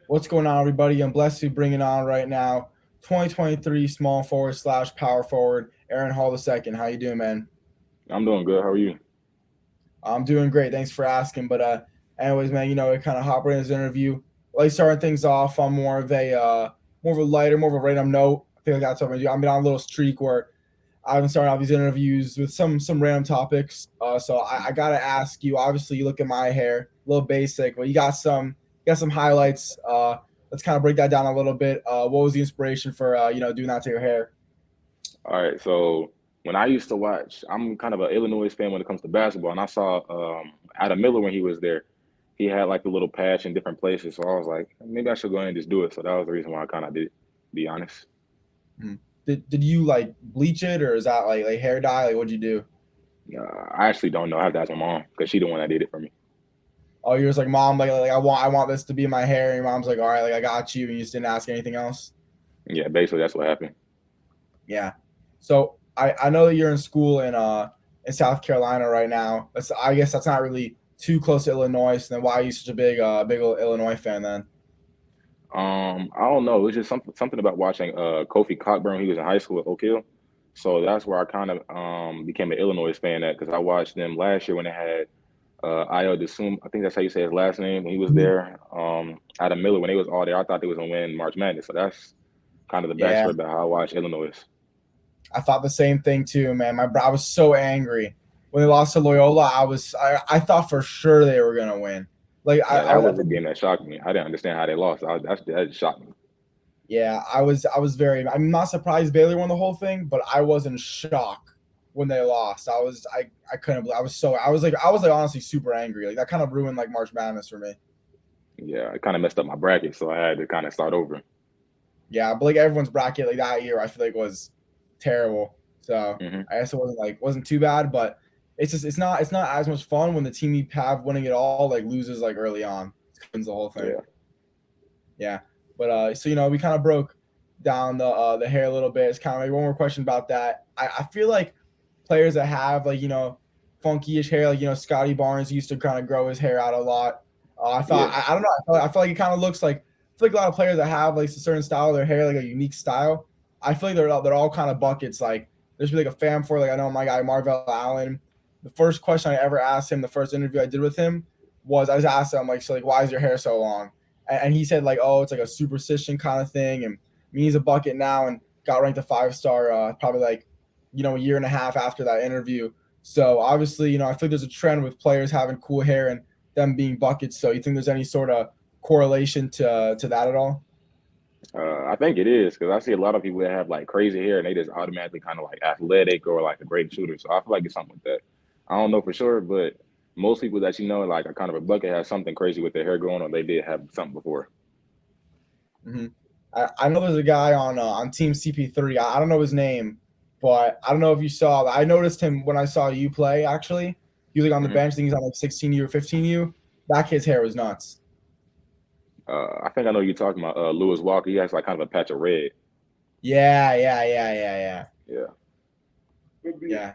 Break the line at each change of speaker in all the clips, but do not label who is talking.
What's going on, everybody? I'm blessed to be bringing on right now 2023 small forward slash power forward Aaron Hall II. How you doing, man?
I'm doing good. How are you?
I'm doing great. Thanks for asking. Anyways, man, we kind of hop right into this interview. Like starting things off on more of a lighter, more of a random note. I feel like that's what I'm gonna do. I've been on a little streak where I've been starting off these interviews with some random topics. So I gotta ask you. Obviously, you look at my hair, a little basic, but you got some highlights. Let's kind of break that down a little bit. What was the inspiration for doing that to your hair?
All right. So when I used to watch, I'm kind of an Illinois fan when it comes to basketball, and I saw Adam Miller when he was there. He had like a little patch in different places, so I was like, maybe I should go ahead and just do it. So that was the reason why I kind of did, to be honest.
Mhm. Did you like bleach it, or is that like hair dye? Like what'd you do?
I actually don't know. I have to ask my mom because she the one that did it for me.
Oh, you're just like mom, like I want this to be my hair. And your mom's like, all right, like I got you, and you just didn't ask anything else.
Yeah, basically that's what happened.
Yeah. So I know that you're in school in South Carolina right now. I guess that's not really too close to Illinois. So then why are you such a big Illinois fan then?
I don't know. It was just something about watching Kofi Cockburn when he was in high school at Oak Hill. So that's where I kind of became an Illinois fan at because I watched them last year when they had Io DeSum. I think that's how you say his last name when he was
Mhm.
there. Adam Miller when they was all there. I thought they was gonna win March Madness. So that's kind of the
Yeah,
backstory about how I watch Illinois.
I thought the same thing too, man. I was so angry when they lost to Loyola. I thought for sure they were gonna win. Like
Yeah,
I
that was the
think
game that shocked me. I didn't understand how they lost. That just shocked me.
Yeah, I was very. I'm not surprised Baylor won the whole thing, but I was in shock when they lost. I couldn't believe. I was like honestly super angry. Like that kind of ruined like March Madness for me.
Yeah, it kind of messed up my bracket, so I had to kind of start over.
Yeah, but like everyone's bracket like that year, I feel like was terrible. So
Hmm.
I guess it wasn't too bad, but it's not as much fun when the team you have winning it all like loses like early on. It wins the whole thing.
Yeah.
Yeah. So we kind of broke down the hair a little bit. It's kind of like one more question about that. I feel like players that have like funkyish hair, like Scotty Barnes used to kind of grow his hair out a lot.
Yeah.
I don't know. I feel like it kind of looks like I feel like a lot of players that have like a certain style of their hair, like a unique style. I feel like they're all kind of buckets. Like there's be like a fan for like I know my guy Marvell Allen. The first question I ever asked him, the first interview I did with him, was I just asked him like, so like, why is your hair so long? And he said like, oh, it's like a superstition kind of thing. And I mean, he's a bucket now and got ranked a 5 star probably like a year and a half after that interview. So obviously, I think there's a trend with players having cool hair and them being buckets. So you think there's any sort of correlation to that at all?
I think it is because I see a lot of people that have like crazy hair and they just automatically kind of like athletic or like a great shooter. So I feel like it's something like that. I don't know for sure, but most people that you know, like a kind of a bucket, has something crazy with their hair growing, or they did have something before.
Mm-hmm. I know there's a guy on Team CP3. I don't know his name, but I don't know if you saw. I noticed him when I saw you play. Actually, he was like on the
Hmm.
bench. I think he's on like 16U or 15U. That kid's hair was nuts.
I think I know you're talking about Lewis Walker. He has like kind of a patch of red.
Yeah, yeah, yeah, yeah, yeah,
Yeah.
yeah.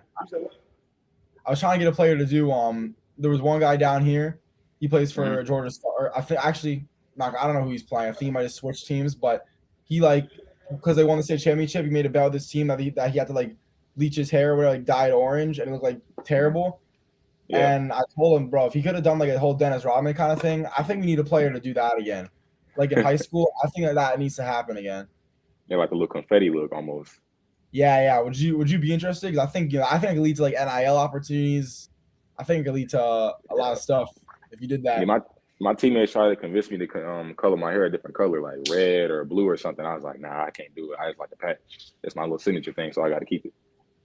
I was trying to get a player to do. There was one guy down here. He plays
Hmm.
for Georgia Star. I think actually, not. I don't know who he's playing. I think he might have switched teams, but he like because they won the state championship. He made a bet with this team that he had to like bleach his hair or whatever, like dye it orange, and it looked like
Hmm.
terrible.
Yeah.
And I told him, bro, if he could have done like a whole Dennis Rodman kind of thing, I think we need a player to do that again. Like in high school, I think that needs to happen again.
Yeah, like a little confetti look almost.
Yeah, yeah. Would you be interested? Because I think it could lead to like NIL opportunities. I think it could lead to a lot of
Yeah.
stuff if you did
Yeah.
that.
My teammates tried to convince me to color my hair a different color, like red or blue or something. I was like, nah, I can't do it. I just like the patch. It's my little signature thing, so I got to keep it.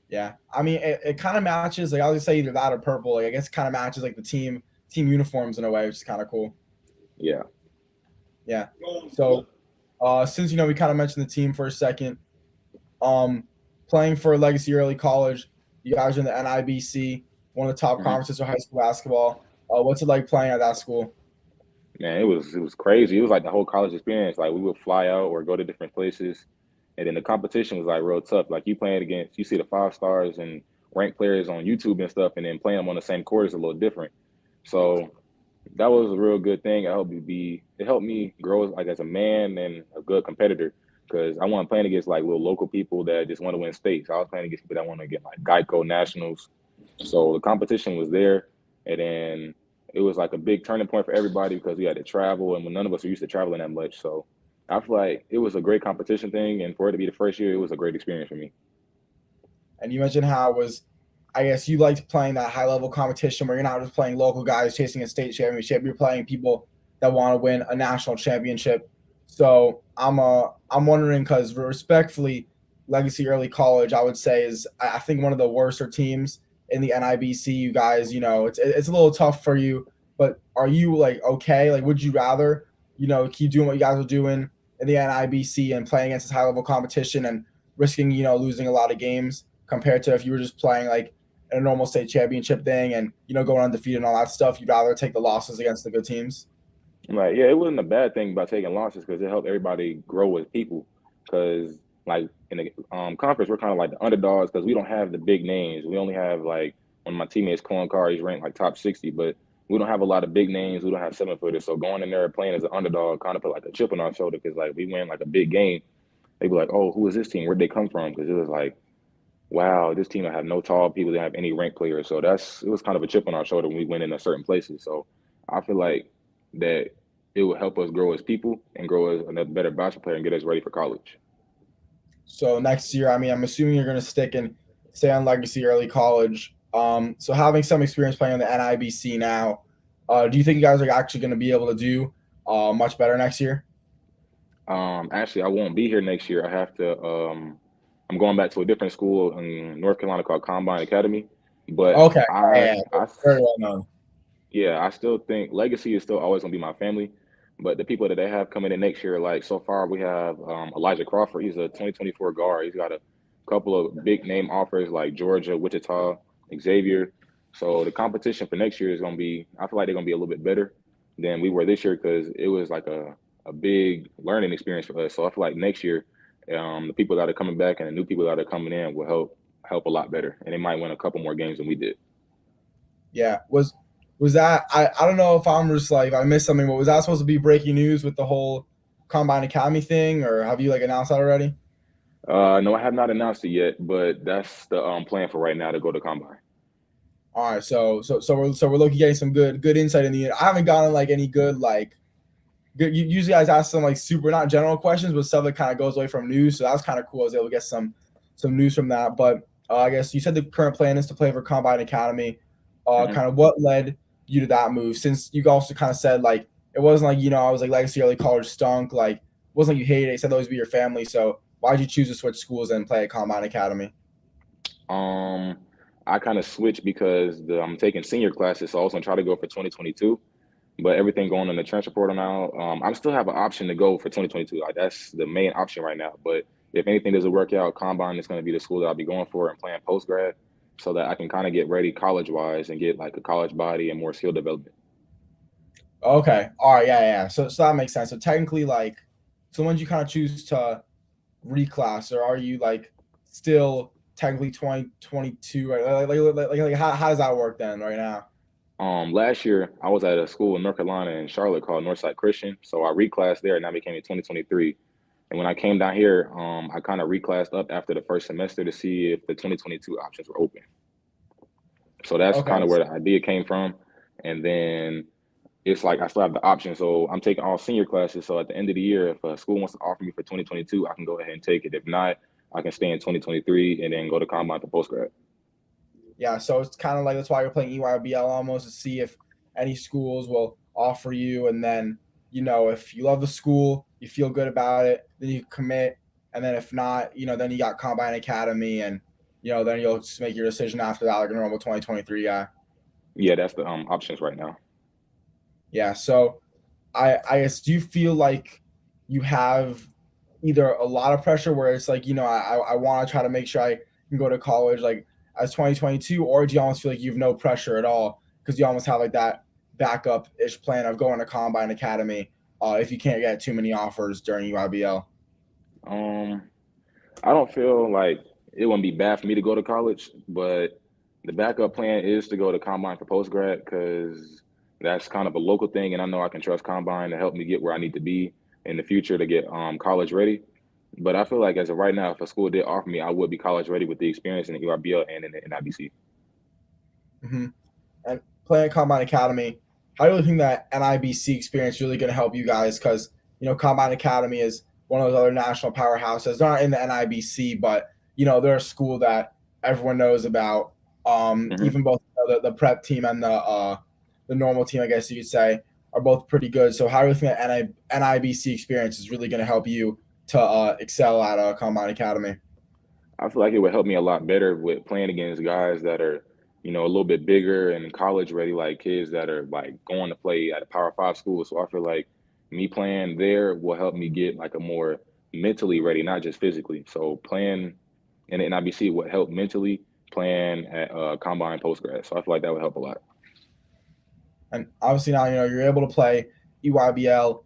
Yeah, I mean, it kind of matches. Like I was say, either that or purple. Like I guess it kind of matches like the team uniforms in a way, which is kind of cool.
Yeah.
Yeah. So, since we kind of mentioned the team for a second, um, playing for Legacy Early College, you guys are in the NIBC, one of the top
Hmm.
conferences for high school basketball. What's it like playing at that school?
Man, it was crazy. It was like the whole college experience. Like we would fly out or go to different places, and then the competition was like real tough. Like you playing against, you see the 5 stars and ranked players on YouTube and stuff, and then playing them on the same court is a little different. So that was a real good thing. It helped me grow like as a man and a good competitor because I wasn't playing against like little local people that just want to win states. I was playing against people that want to get like Geico Nationals. So the competition was there, and then it was like a big turning point for everybody because we had to travel, and when none of us were used to traveling that much. So I feel like it was a great competition thing, and for it to be the first year, it was a great experience for me.
And you mentioned how it was, I guess you liked playing that high level competition where you're not just playing local guys chasing a state championship. You're playing people that want to win a national championship. So I'm wondering because respectfully, Legacy Early College I would say is I think one of the worser teams in the NIBC. You guys, it's a little tough for you, but are you like okay? Like, would you rather keep doing what you guys are doing in the NIBC and playing against this high level competition and risking losing a lot of games compared to if you were just playing like in a normal state championship thing and going undefeated and all that stuff? You'd rather take the losses against the good teams.
Like, yeah, it wasn't a bad thing about taking losses because it helped everybody grow as people. Because like in the conference, we're kind of like the underdogs because we don't have the big names. We only have like one of my teammates, Colin Carr, he's ranked like top 60, but we don't have a lot of big names. We don't have 7 footers. So going in there playing as an underdog kind of put like a chip on our shoulder because like we win like a big game. They'd be like, oh, who is this team? Where'd they come from? Because it was like, wow, this team don't have no tall people. They don't have any ranked players. So it was kind of a chip on our shoulder when we went into certain places. So I feel like that it will help us grow as people and grow as a better basketball player and get us ready for college.
So next year, I mean, I'm assuming you're going to stay on Legacy Early College. So having some experience playing on the NIBC now, do you think you guys are actually going to be able to do much better next year?
Actually, I won't be here next year. I have to. I'm going back to a different school in North Carolina called Combine Academy. But
Okay, yeah, very well known.
yeah, I still think Legacy is still always gonna be my family. But the people that they have coming in next year, like so far, we have Elijah Crawford. He's a 2024 guard. He's got a couple of big name offers like Georgia, Wichita, Xavier. So the competition for next year is gonna be. I feel like they're gonna be a little bit better than we were this year because it was like a big learning experience for us. So I feel like next year, the people that are coming back and the new people that are coming in will help a lot better, and they might win a couple more games than we did.
Yeah, was that I don't know if I'm just like if I missed something, but was that supposed to be breaking news with the whole Combine Academy thing, or have you like announced that already?
No, I have not announced it yet, but that's the plan for right now to go to combine.
All right, so we're looking getting some good insight in the. I haven't gotten like any good like good. Usually, I ask some like super not general questions, but stuff that kind of goes away from news. So that was kind of cool. I was able to get some news from that. But I guess you said the current plan is to play for Combine Academy.
Hmm.
Kind of what led you to that move? Since you also kind of said like it wasn't like I was like Legacy Early College stunk. Like it wasn't like you hated it. You said always be your family. So why did you choose to switch schools and play at Combine Academy?
Um, I kind of switched because I'm taking senior classes, so I was gonna try to go for 2022. But everything going on the transfer portal now, I still have an option to go for 2022. Like that's the main option right now. But if anything doesn't work out, Combine is going to be the school that I'll be going for and playing post grad, so that I can kind of get ready college wise and get like a college body and more skill development.
Okay. All right. Yeah. Yeah. So that makes sense. So technically, like, so when did you kind of choose to reclass, or are you like still technically 2022? Right? Like how does that work then right now?
Last year I was at a school in North Carolina in Charlotte called Northside Christian, so I reclassed there and I became in 2023. And when I came down here, I kind of reclassed up after the first semester to see if the 2022 options were open. So that's
Okay.
kind of where the idea came from. And then it's like I still have the option. So I'm taking all senior classes. So at the end of the year, if a school wants to offer me for 2022, I can go ahead and take it. If not, I can stay in 2023 and then go to combine for post grad.
Yeah. So it's kind of like that's why you're playing EYBL almost to see if any schools will offer you, and then if you love the school, you feel good about it, then you commit, and then if not, then you got Combine Academy, and then you'll just make your decision after that, like a normal 2023 guy.
Yeah, that's the options right now.
Yeah. So I guess do you feel like you have either a lot of pressure where it's like I want to try to make sure I can go to college like as 2022, or do you almost feel like you have no pressure at all because you almost have like that backup ish plan of going to Combine Academy if you can't get too many offers during UIBL?
Um, I don't feel like it wouldn't be bad for me to go to college, but the backup plan is to go to combine for post grad because that's kind of a local thing, and I know I can trust Combine to help me get where I need to be in the future to get college ready. But I feel like as of right now, if a school did offer me, I would be college ready with the experience in the URBL and in the NIBC.
Mm-hmm. And playing at Combine Academy, how do you think that NIBC experience really going to help you guys? Because Combine Academy is one of those other national powerhouses. They're not in the NIBC, but they're a school that everyone knows about.
Hmm.
Even both the prep team and the normal team, I guess you could say, are both pretty good. So how do you think that NIBC experience is really going to help you to excel at Combine Academy?
I feel like it would help me a lot better with playing against guys that are, a little bit bigger and college ready, like kids that are like going to play at a Power Five school. So I feel like me playing there will help me get like a more mentally ready, not just physically. So playing in the NIBC would help mentally playing at Combine post grad. So I feel like that would help a lot.
And obviously now you're able to play EYBL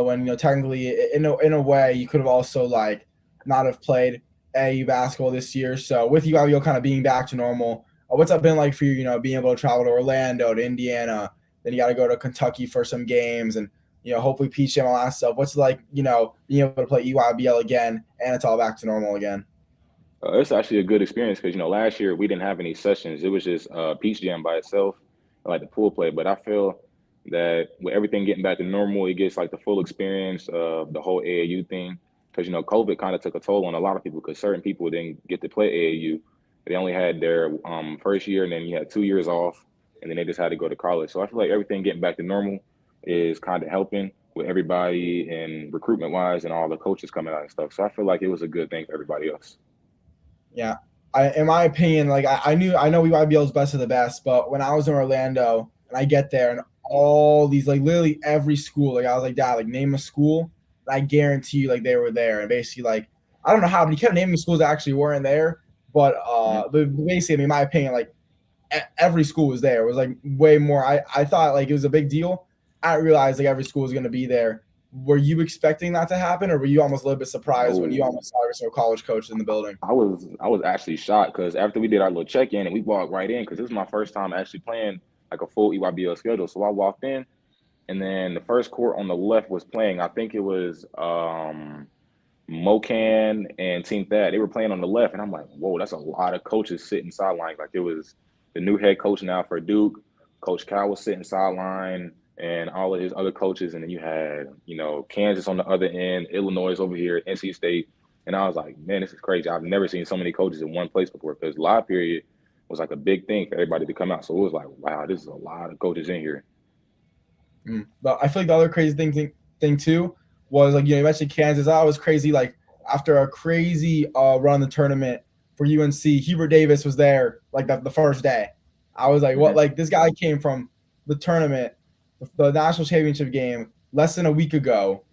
when technically in a way you could have also like not have played AAU basketball this year. So with EYBL kind of being back to normal, what's that been like for you? Being able to travel to Orlando, to Indiana, then you got to go to Kentucky for some games, and hopefully PCM all that stuff. What's it like being able to play EYBL again and it's all back to normal again?
It's actually a good experience because last year we didn't have any sessions. It was just Peach Jam by itself, like the pool play. But I feel that with everything getting back to normal, it gets like the full experience of the whole AAU thing. Because COVID kind of took a toll on a lot of people because certain people didn't get to play AAU. They only had their first year, and then you had 2 years off, and then they just had to go to college. So I feel like everything getting back to normal is kind of helping with everybody and recruitment wise, and all the coaches coming out and stuff. So I feel like it was a good thing for everybody else.
Yeah. In my opinion, like I know EYBL is best of the best, but when I was in Orlando and I get there and all these like literally every school, like I was like, Dad, like name a school, and I guarantee you like they were there. And basically like I don't know how, but he kept naming schools that actually weren't there. But basically, I mean, in my opinion, like every school was there. It was like way more. I thought like it was a big deal. I didn't realize like every school was gonna be there. Were you expecting that to happen, or were you almost a little bit surprised when you
No.
almost saw every single college coach in the building?
I was actually shocked because after we did our little check in and we walked right in because this was my first time actually playing like a full EYBL schedule. So I walked in and then the first court on the left was playing. I think it was Mocan and Team Thad. They were playing on the left, and I'm like, whoa, that's a lot of coaches sitting sideline. Like it was the new head coach now for Duke, Coach Cal was sitting sideline, and all of his other coaches, and then you had Kansas on the other end, Illinois over here, NC State, and I was like, man, this is crazy. I've never seen so many coaches in one place before because live period was like a big thing for everybody to come out. So it was like, wow, this is a lot of coaches in here.
But I feel like the other crazy thing too was like you mentioned Kansas. That was crazy. Like after a crazy run the tournament for UNC, Hubert Davis was there like the first day. I was like, what?
Hmm.
Like this guy came from the tournament, the national championship game less than a week ago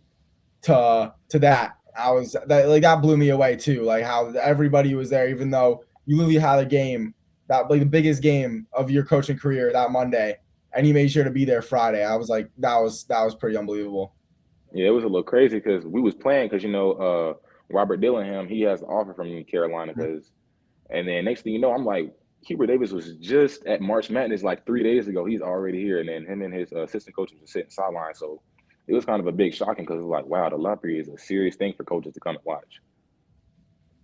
to that. That blew me away too. Like how everybody was there, even though you literally had a game that like the biggest game of your coaching career that Monday, and he made sure to be there Friday. I was like, that was pretty unbelievable.
Yeah, it was a little crazy because we was playing because Robert Dillingham, he has the offer from Carolina because, and then next thing you know, I'm like, Hubert Davis was just at March Madness like 3 days ago. He's already here, and then him and his assistant coaches were sitting sideline. So it was kind of a big shocking because it's like, wow, the lottery is a serious thing for coaches to come and watch.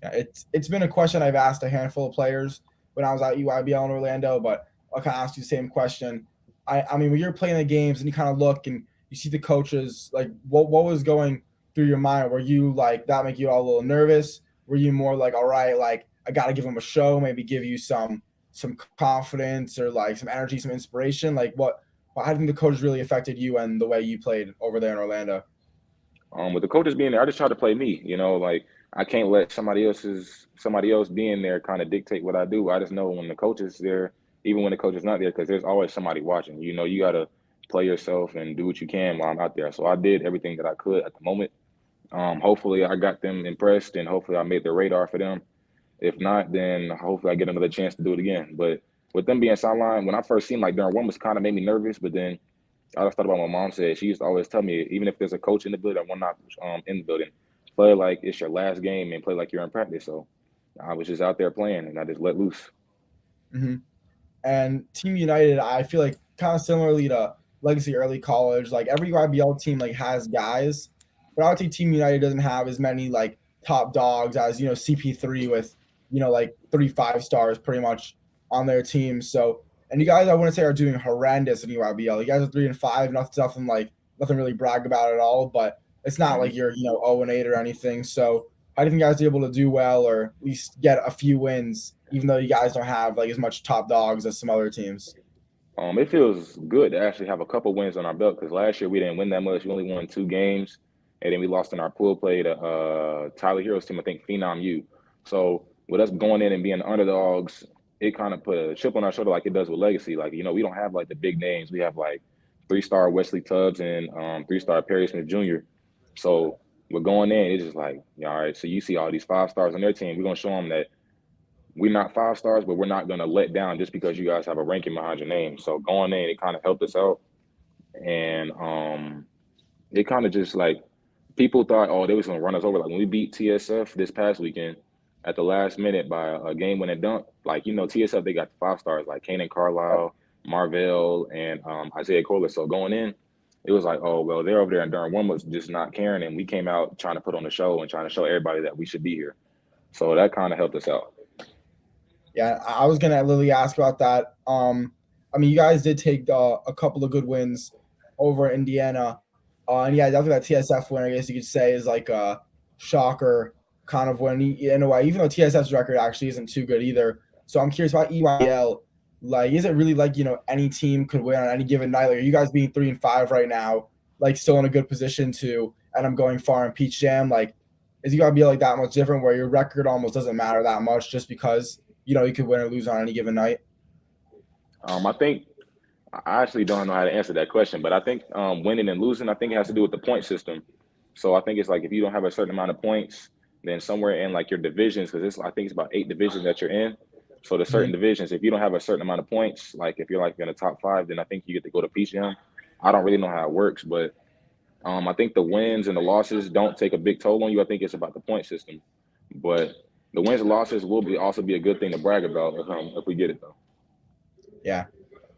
Yeah, it's been a question I've asked a handful of players when I was at UIBL in Orlando, but I'll kind of ask you the same question. I mean, when you're playing the games and you kind of look and you see the coaches, like what was going through your mind? Were you like that make you all a little nervous? Were you more like, all right, like I got to give them a show, maybe give you some confidence or like some energy, some inspiration? Like how do you think the coaches really affected you and the way you played over there in Orlando?
With the coaches being there, I just try to play me. Like I can't let somebody else being there kind of dictate what I do. I just know when the coach is there, even when the coach is not there, because there's always somebody watching. You got to play yourself and do what you can while I'm out there. So I did everything that I could at the moment. Hopefully, I got them impressed, and hopefully, I made the radar for them. If not, then hopefully, I get another chance to do it again. But with them being sideline, when I first seen like during one was kind of made me nervous, but then I just thought about what my mom said. She used to always tell me, even if there's a coach in the building, one not in the building, play like it's your last game and play like you're in practice. So I was just out there playing and I just let loose.
Mm-hmm. And Team United, I feel like kind of similarly to Legacy Early College. Like every YBL team like has guys, but I would say Team United doesn't have as many like top dogs as CP3 with like 3 5 stars pretty much on their team. So and you guys I wouldn't say are doing horrendous in EYBL. You guys are 3-5, nothing really brag about at all. But it's not
Hmm.
like you're 0-8 or anything. So how do you think you guys are able to do well or at least get a few wins, even though you guys don't have like as much top dogs as some other teams?
It feels good to actually have a couple wins on our belt because last year we didn't win that much. We only won 2 games, and then we lost in our pool play to Tyler Hero's team, I think Phenom U. So with us going in and being underdogs, it kind of put a chip on our shoulder like it does with Legacy. Like we don't have like the big names. We have like 3-star Wesley Tubbs and 3-star Perry Smith Jr. So we're going in, it's just like, yeah, all right. So you see all these 5 stars on their team, we're gonna show them that we're not 5 stars, but we're not going to let down just because you guys have a ranking behind your name. So going in, it kind of helped us out, and it kind of just like people thought, oh, they was going to run us over. Like when we beat TSF this past weekend at the last minute by a game-winning dunk, like TSF they got the 5 stars like Kanan Carlisle, Marvell, and Isaiah Kohler. So going in, it was like, oh well, they're over there, and Durham was just not caring, and we came out trying to put on the show and trying to show everybody that we should be here. So that kind of helped us out.
Yeah, I was gonna literally ask about that. I mean, you guys did take a couple of good wins over Indiana, and yeah, definitely that TSF win, I guess you could say, is like a shocker kind of win in a way. Even though TSF's record actually isn't too good either. So I'm curious about EYL. Like, is it really like any team could win on any given night? Like, are you guys being 3-5 right now? Like, still in a good position to end up going far in Peach Jam? Like, is EYBL like that much different where your record almost doesn't matter that much just because you could win or lose on any given night?
I think I actually don't know how to answer that question, but I think winning and losing, I think it has to do with the point system. So I think it's like if you don't have a certain amount of points, then somewhere in like your divisions, because I think it's about 8 divisions that you're in. So the certain
Mhm.
divisions, if you don't have a certain amount of points, like if you're like in the top 5, then I think you get to go to PCM. I don't really know how it works, but I think the wins and the losses don't take a big toll on you. I think it's about the point system, but the wins and losses will also be a good thing to brag about if we get it though.
Yeah.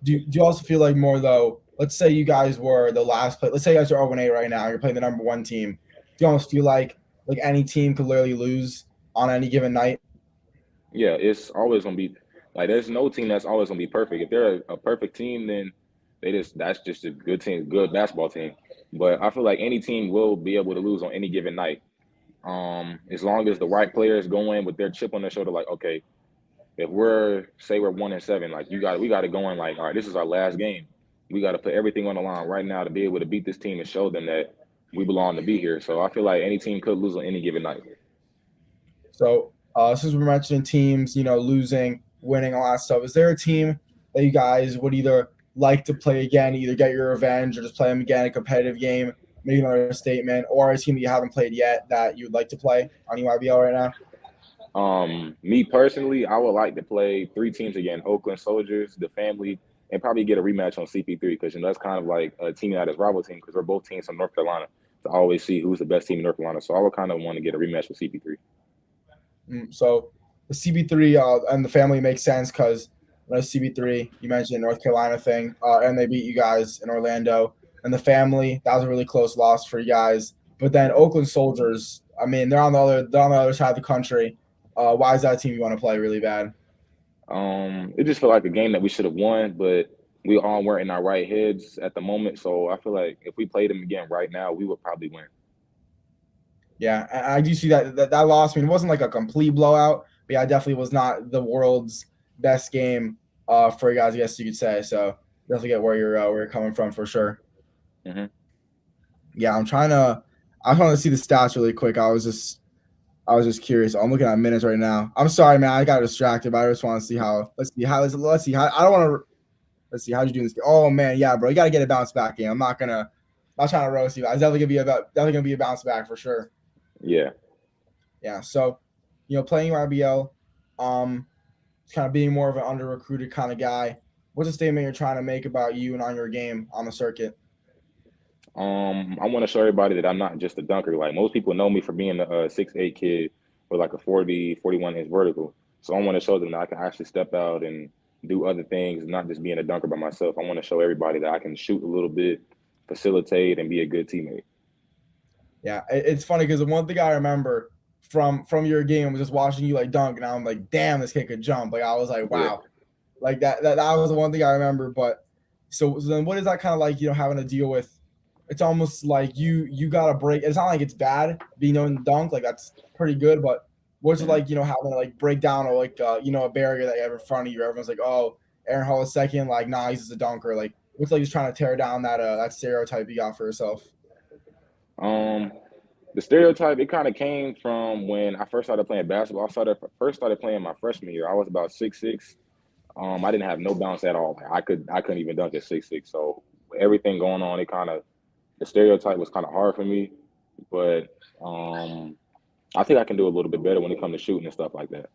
Do you also feel like more though? Let's say you guys were the last play. Let's say you guys are 0-8 right now. You're playing the number one team. Do you almost feel like any team could literally lose on any given night?
Yeah, it's always gonna be like there's no team that's always gonna be perfect. If they're a perfect team, then that's just a good team, good basketball team. But I feel like any team will be able to lose on any given night. As long as the right players go in with their chip on their shoulder, like, okay, if we're 1-7, like we got to go in like, all right, this is our last game. We got to put everything on the line right now to be able to beat this team and show them that we belong to be here. So I feel like any team could lose on any given night.
So since we're mentioning teams, losing, winning, all that stuff, is there a team that you guys would either like to play again, either get your revenge or just play them again, a competitive game, make another statement, or a team that you haven't played yet that you would like to play on EYBL right now?
Me personally, I would like to play 3 teams again: Oakland Soldiers, the family, and probably get a rematch on CP3 because that's kind of like a team that is rival team because we're both teams from North Carolina to always see who's the best team in North Carolina. So I would kind of want to get a rematch with CP3.
So the CB3 and the family makes sense because CB3, you mentioned the North Carolina thing, and they beat you guys in Orlando. And the family, that was a really close loss for you guys. But then Oakland Soldiers, I mean, they're on the other side of the country. Why is that team you want to play really bad?
It just felt like a game that we should have won, but we all weren't in our right heads at the moment. So I feel like if we played them again right now, we would probably win.
Yeah, I do see that loss. I mean, it wasn't like a complete blowout, but yeah, it definitely was not the world's best game for you guys, I guess you could say. So definitely get where you're coming from for sure.
Hmm.
Yeah, I want to see the stats really quick. I was just curious. I'm looking at minutes right now. I'm sorry, man. I got distracted, but I just want to see how. Let's see how. I don't want to. Let's see how'd you do in this game. Oh man, yeah, bro. You got to get a bounce back game. Not trying to roast you. It's definitely gonna be a bounce back for sure.
Yeah.
Yeah. So, playing RBL, um, kind of being more of an under recruited kind of guy. What's a statement you're trying to make about you and on your game on the circuit?
I want to show everybody that I'm not just a dunker. Like most people know me for being a 6'8" kid with like a 40, 41 inch vertical. So I want to show them that I can actually step out and do other things, not just being a dunker by myself. I want to show everybody that I can shoot a little bit, facilitate, and be a good teammate.
Yeah, it's funny because the one thing I remember from your game was just watching you like dunk, and I'm like, damn, this kid could jump. Like I was like,
Yeah.
wow, like that was the one thing I remember. But so then, what is that kind of like? Having to deal with? It's almost like you got to break. It's not like it's bad being known to dunk, like that's pretty good. But what's it like? Having to like break down or like a barrier that you have in front of you. Everyone's like, oh, Aaron Hall is second. Like, nah, he's just a dunker. Like, what's like just trying to tear down that stereotype you got for yourself?
The stereotype, it kind of came from when I first started playing basketball. First started playing my freshman year. I was about 6'6". I didn't have no bounce at all. I couldn't even dunk at 6'6". So everything going on, the stereotype was kind of hard for me. But I think I can do a little bit better when it comes to shooting and stuff like that.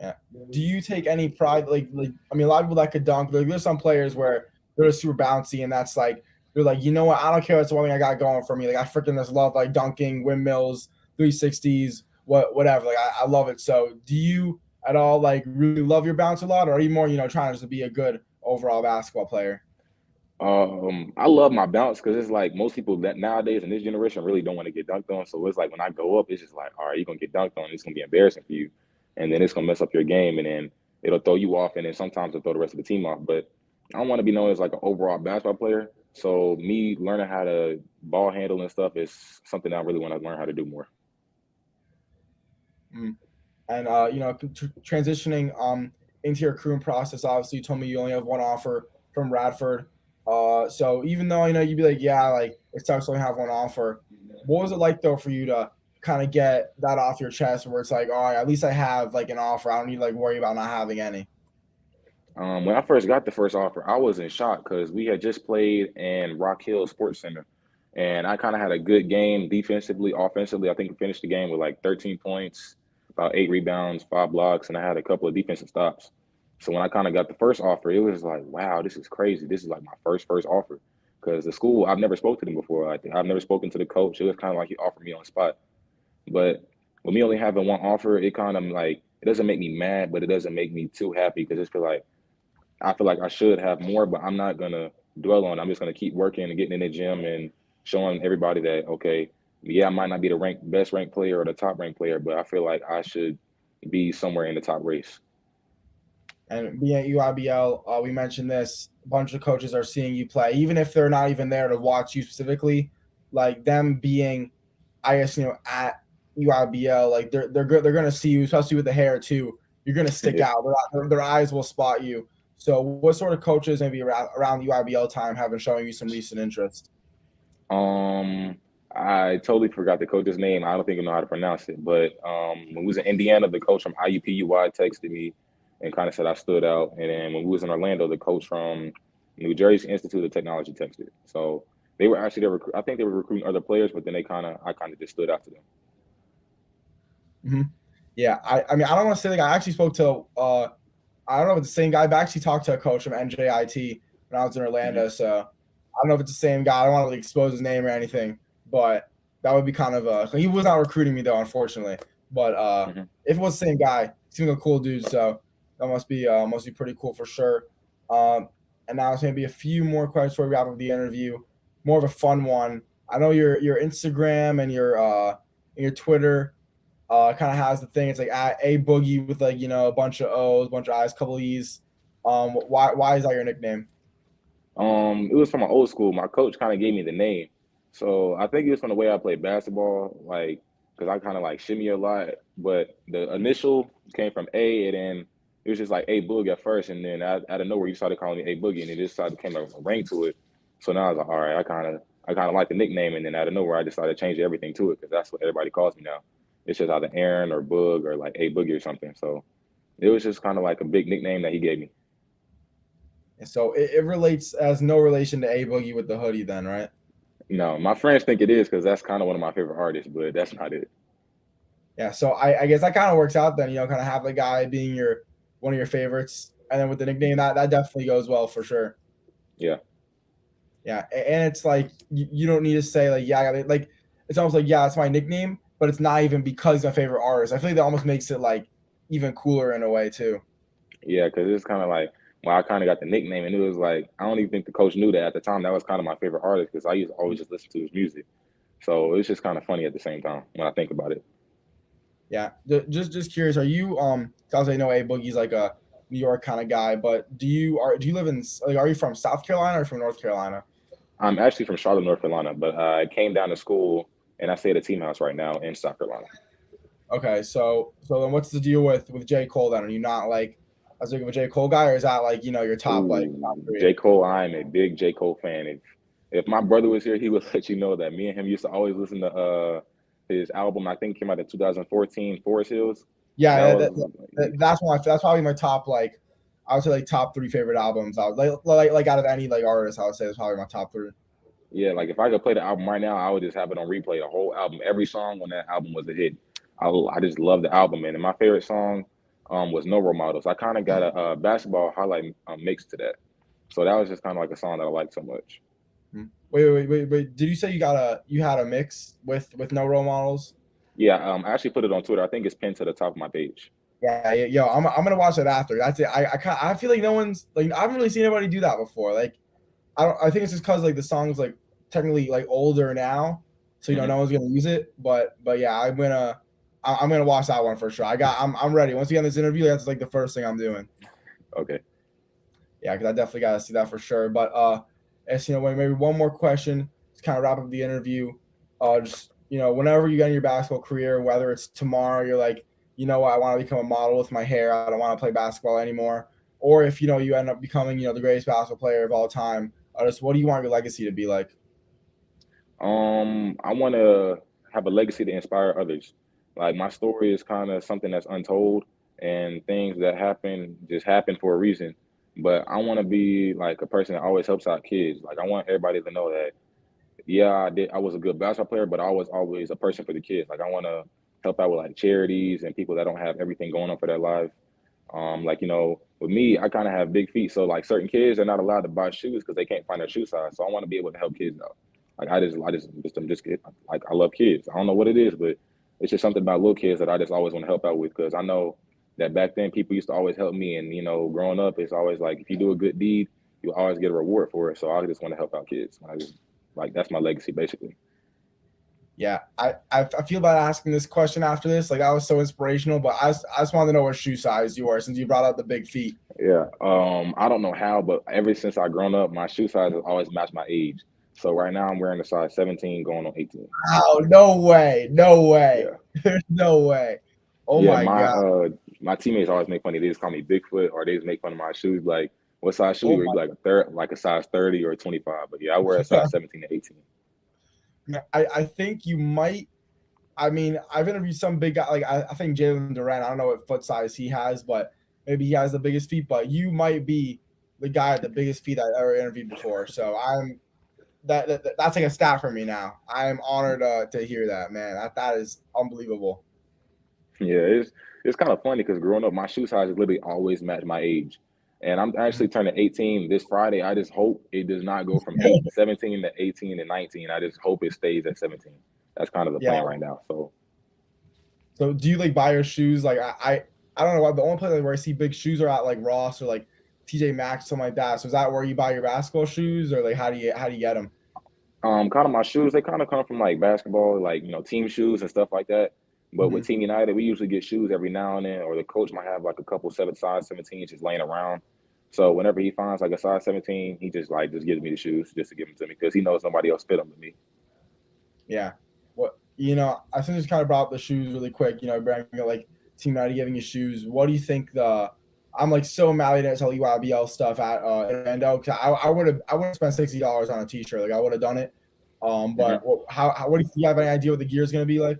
Yeah. Do you take any pride? Like I mean, a lot of people that could dunk. Like, there's some players where they're just super bouncy, and that's like they're like, you know what? I don't care. That's the one thing I got going for me. Like I freaking just love like dunking, windmills, 360s, whatever. Like I love it. So do you at all like really love your bounce a lot, or are you more trying just to be a good overall basketball player?
I love my bounce because it's like most people that nowadays in this generation really don't want to get dunked on. So it's like when I go up, it's just like, all right, you're gonna get dunked on. It's gonna be embarrassing for you, and then it's gonna mess up your game, and then it'll throw you off, and then sometimes it'll throw the rest of the team off. But I don't want to be known as like an overall basketball player. So me learning how to ball handle and stuff is something that I really want to learn how to do more.
Mm. And transitioning into your recruiting process. Obviously, you told me you only have one offer from Radford. So even though you'd be like, yeah, like it sucks to only have one offer. What was it like though for you to kind of get that off your chest, where it's like, all right, at least I have like an offer. I don't need to like worry about not having any.
When I first got the first offer, I was in shock because we had just played in Rock Hill Sports Center, and I kind of had a good game defensively, offensively. I think we finished the game with like 13 points, about 8 rebounds, 5 blocks, and I had a couple of defensive stops. So when I kind of got the first offer, it was like, wow, this is crazy. This is like my first offer because the school, I've never spoken to them before. I've never spoken to the coach. It was kind of like he offered me on the spot. But with me only having one offer, it kind of like it doesn't make me mad, but it doesn't make me too happy because I feel like I should have more, but I'm not gonna dwell on it. I'm just gonna keep working and getting in the gym and showing everybody that okay, yeah, I might not be the best ranked player or the top ranked player, but I feel like I should be somewhere in the top race.
And being at UIBL, we mentioned this. A bunch of coaches are seeing you play, even if they're not even there to watch you specifically. Like them being, I guess at UIBL, like they're good. They're gonna see you, especially with the hair too. You're gonna stick
Yeah.
out. Their eyes will spot you. So, what sort of coaches maybe around UIBL time have been showing you some recent interest?
I totally forgot the coach's name. I don't think I know how to pronounce it. But when we was in Indiana, the coach from IUPUI texted me and kind of said I stood out. And then when we was in Orlando, the coach from New Jersey Institute of Technology texted. So they were actually there. I think they were recruiting other players, but then I kind of just stood out to them.
Mm-hmm. Yeah, I mean, I don't want to say like I actually spoke to I don't know if it's the same guy, but I actually talked to a coach from NJIT when I was in Orlando. So I don't know if it's the same guy. I don't want to like, expose his name or anything, but that would be kind of he was not recruiting me though, unfortunately. But if it was the same guy, he seems like a cool dude. So that must be pretty cool for sure. And now it's maybe a few more questions before we wrap up the interview. More of a fun one. I know your Instagram and your Twitter kind of has the thing. It's like at a boogie with like a bunch of O's, bunch of I's, couple E's. Why is that your nickname?
It was from my old school. My coach kind of gave me the name, so I think it was from the way I played basketball, like because I kind of like shimmy a lot. But the initial came from A, and then it was just like A Boog at first, and then out of nowhere you started calling me A Boogie, and it just started became a ring to it. So now I was like, all right, I kind of like the nickname, and then out of nowhere I just started changing everything to it because that's what everybody calls me now. It's just either Aaron or Boog or like A Boogie or something. So it was just kind of like a big nickname that he gave me.
And so it relates as no relation to A Boogie with the hoodie, then, right?
No, my friends think it is because that's kind of one of my favorite artists, but that's not it.
Yeah, so I guess that kind of works out then. Kind of have the guy being one of your favorites, and then with the nickname that definitely goes well for sure.
Yeah.
Yeah, and it's like you don't need to say like like it's almost like it's my nickname, but it's not even because he's my favorite artist. I feel like that almost makes it like even cooler in a way too.
Yeah, because it's kind of like well, I kind of got the nickname, and it was like I don't even think the coach knew that at the time. That was kind of my favorite artist because I used to always just listen to his music. So it's just kind of funny at the same time when I think about it.
Yeah, just curious. Are you 'cause I know A Boogie's like a New York kind of guy, but do you live in like are you from South Carolina or from North Carolina?
I'm actually from Charlotte, North Carolina, but I came down to school and I stay at a team house right now in South Carolina.
Okay, so then what's the deal with J Cole then? Are you not like as big of a J Cole guy, or is that like your top like top
Ooh,
three?
J. Cole, I am a big J. Cole fan. If my brother was here, he would let you know that me and him used to always listen to his album. I think came out in 2014, Forest Hills. That
Yeah,
was
that's probably my top like I would say like top three favorite albums. I would like out of any like artist, I would say it's probably my top three.
yeah. Like if I could play the album right now, I would just have it on replay. The whole album, every song on that album was a hit. I just love the album, man. And my favorite song was No Role Models. I kind of got a basketball highlight mix to that, so that was just kind of like a song that I liked so much.
Hmm. Wait. Did you say you had a mix with no role models?
Yeah, I actually put it on Twitter. I think it's pinned to the top of my page.
Yeah, yo, I'm gonna watch it after. That's it. I feel like no one's like I haven't really seen anybody do that before. Like I think it's just because like the song's like technically like older now, so
Hmm.
no one's gonna use it. But yeah, I'm gonna watch that one for sure. I'm ready. Once we get this interview, that's like the first thing I'm doing.
Okay.
Yeah, because I definitely gotta see that for sure. But as maybe one more question to kind of wrap up the interview. Just whenever you get in your basketball career, whether it's tomorrow, you're like, what, I want to become a model with my hair. I don't want to play basketball anymore. Or if you end up becoming the greatest basketball player of all time, just what do you want your legacy to be like?
I want to have a legacy to inspire others. Like my story is kind of something that's untold, and things that happen just happen for a reason. But I want to be like a person that always helps out kids. Like I want everybody to know that yeah, I did. I was a good basketball player, but I was always a person for the kids. Like I want to help out with like charities and people that don't have everything going on for their life. Like with me, I kind of have big feet, so like certain kids are not allowed to buy shoes because they can't find their shoe size. So I want to be able to help kids out. Like I'm just like I love kids. I don't know what it is, but it's just something about little kids that I just always want to help out with because I know that back then people used to always help me, and growing up, it's always like if you do a good deed, you always get a reward for it. So I just want to help out kids. I just like that's my legacy basically.
Yeah, I feel bad asking this question after this. Like that was so inspirational, but I just wanted to know what shoe size you are since you brought up the big feet.
Yeah. I don't know how, but ever since I grown up, my shoe size has always matched my age. So right now I'm wearing a size 17 going on 18.
Oh, no way. No way.
Yeah.
There's no way. Oh
Yeah,
my God.
my teammates always make fun of. They just call me Bigfoot, or they just make fun of my shoes. Like, what size shoe?
Oh
Or you be like a third, like a size 30 or a 25. But yeah, I wear a
my.
size 17 to 18.
I think you might. I mean, I've interviewed some big guy. Like I think Jalen Duran. I don't know what foot size he has, but maybe he has the biggest feet. But you might be the guy with the biggest feet I ever interviewed before. So that's like a stat for me now. I am honored to hear that, man. That is unbelievable.
Yeah, it's kind of funny because growing up, my shoe size has literally always matched my age. And I'm actually turning 18 this Friday. I just hope it does not go from 17 to 18 and 19. I just hope it stays at 17. That's kind of the
Yeah.
plan right now. So
So do you like buy your shoes? Like I don't know why the only place where I see big shoes are at like Ross or like TJ Maxx, something like that. So is that where you buy your basketball shoes, or like how do you get them?
kind of my shoes, they kind of come from like basketball, like team shoes and stuff like that. But with
Hmm.
Team United, we usually get shoes every now and then, or the coach might have like a couple size 17 just laying around. So whenever he finds like a size 17, he just gives me the shoes just to give them to me because he knows nobody else fit them but me.
Yeah. What I think just kind of brought up the shoes really quick. Bringing like Team United giving you shoes. What do you think the? I'm like so mad at tell EYBL stuff at Orlando because I would have spent $60 on a T-shirt. Like I would have done it. But
Hmm.
what do you have any idea what the gear is going to be like?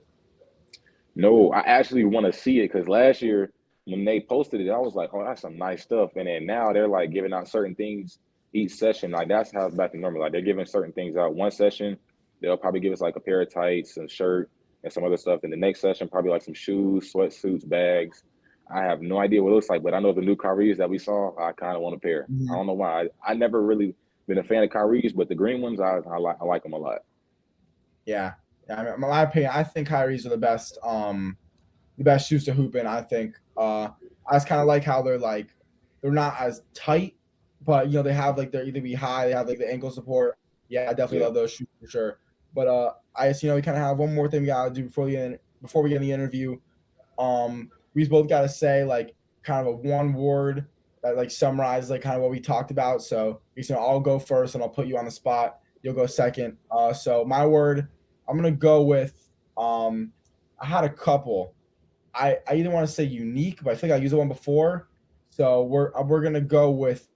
No, I actually want to see it because last year when they posted it, I was like, oh, that's some nice stuff. And then now they're like giving out certain things each session. Like that's how it's back to normal. Like they're giving certain things out one session. They'll probably give us like a pair of tights, a shirt, and some other stuff. And the next session, probably like some shoes, sweatsuits, bags. I have no idea what it looks like, but I know the new Kyrie's that we saw, I kind of want a pair. I
Mhm.
don't know why. I never really been a fan of Kyrie's, but the green ones, I like them a lot.
Yeah. Yeah. I mean, in my opinion, I think Kyrie's are the best shoes to hoop in. I think. I just kind of like how they're like. they're not as tight, but they have like they're either be high, they have like the ankle support. Yeah, I definitely
Yeah.
love those shoes for sure. But I just we kind of have one more thing we gotta do before we get in the interview. We both gotta say like kind of a one word that like summarizes like kind of what we talked about. So I'll go first and I'll put you on the spot. You'll go second. So my word, I'm gonna go with I had a couple. I either want to say unique, but I think I used the one before. So we're gonna go with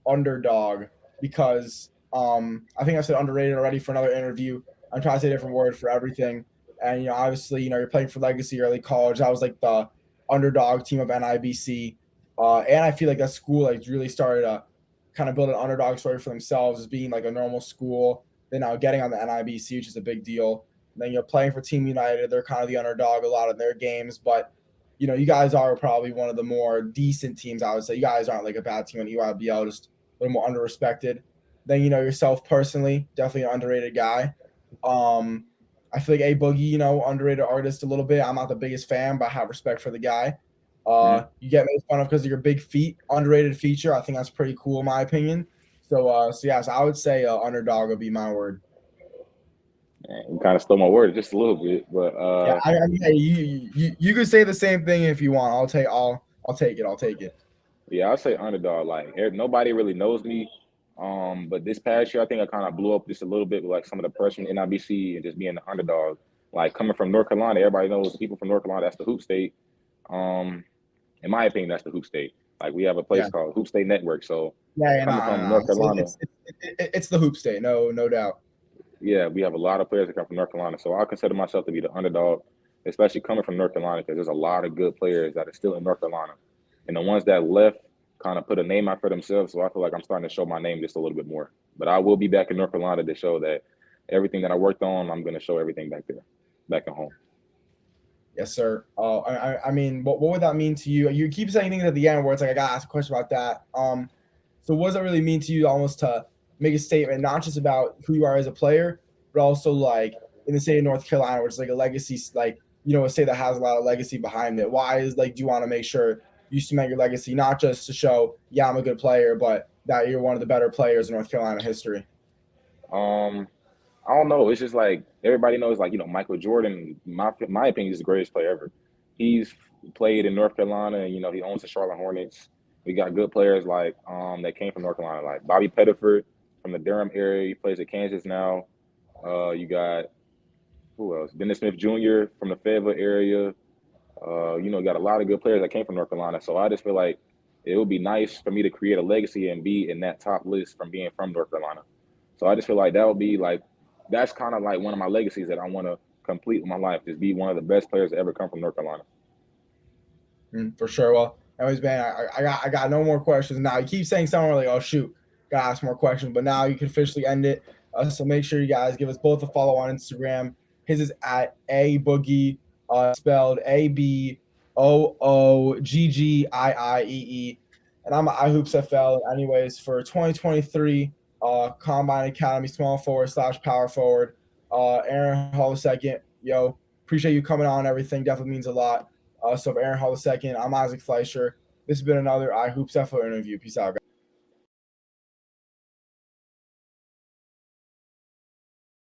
underdog because I think I said underrated already for another interview. I'm trying to say a different word for everything. And obviously, you're playing for Legacy early college. That was like the underdog team of NIBC. And I feel like that school like really started to kind of build an underdog story for themselves as being like a normal school. Then now getting on the NIBC, which is a big deal. And then you're playing for Team United. They're kind of the underdog a lot of their games, but you guys are probably one of the more decent teams. I would say you guys aren't like a bad team in EYBL, just a little more underrespected. Then yourself personally, definitely an underrated guy. I feel like A Boogie, underrated artist a little bit. I'm not the biggest fan, but I have respect for the guy. You get made fun of because of your big feet. Underrated feature. I think that's pretty cool in my opinion. So I would say underdog would be my word.
You kind of stole my word just a little bit, but
Yeah, I mean, hey, you could say the same thing if you want. I'll take it. I'll take it.
yeah, I'll say underdog. Like nobody really knows me. But this past year, I think I kind of blew up just a little bit with like some of the pressure in NIBC and just being the underdog. Like coming from North Carolina, everybody knows people from North Carolina. That's the hoop state. In my opinion, that's the hoop state. Like we have a place called Hoop State Network. So coming from North Carolina,
it's the hoop state, no doubt.
Yeah, we have a lot of players that come from North Carolina. So I consider myself to be the underdog, especially coming from North Carolina, because there's a lot of good players that are still in North Carolina. And the ones that left kind of put a name out for themselves. So I feel like I'm starting to show my name just a little bit more. But I will be back in North Carolina to show that everything that I worked on, I'm going to show everything back there, back at home.
Yes, sir. I mean, what would that mean to you? You keep saying things at the end where it's like, I got to ask a question about that. So what does that really mean to you almost to make a statement, not just about who you are as a player, but also like in the state of North Carolina, which is like a legacy, like, a state that has a lot of legacy behind it. Why is do you want to make sure you cement your legacy, not just to show, yeah, I'm a good player, but that you're one of the better players in North Carolina history?
I don't know. It's just like everybody knows, like, Michael Jordan, my opinion, is the greatest player ever. He's played in North Carolina, and, he owns the Charlotte Hornets. We got good players like that came from North Carolina, like Bobby Pettiford from the Durham area. He plays at Kansas now. You got who else? Dennis Smith Jr. from the Fayetteville area. Got a lot of good players that came from North Carolina. So I just feel like it would be nice for me to create a legacy and be in that top list from being from North Carolina. So I just feel like that would be like, that's kind of like one of my legacies that I want to complete with my life, is be one of the best players to ever come from North Carolina.
For sure. Well, anyways, man, I got no more questions now. You keep saying something like, oh shoot, gotta ask more questions, but now you can officially end it. So make sure you guys give us both a follow on Instagram. His is at A Boogie, spelled ABOOGGIIEE, and I'm at iHoopsFL. Anyways, for 2023 Combine Academy small forward / power forward, Aaron Hall II. Yo, appreciate you coming on. Everything definitely means a lot. So for Aaron Hall II, I'm Isaac Fleischer. This has been another iHoopsFL interview. Peace out, guys.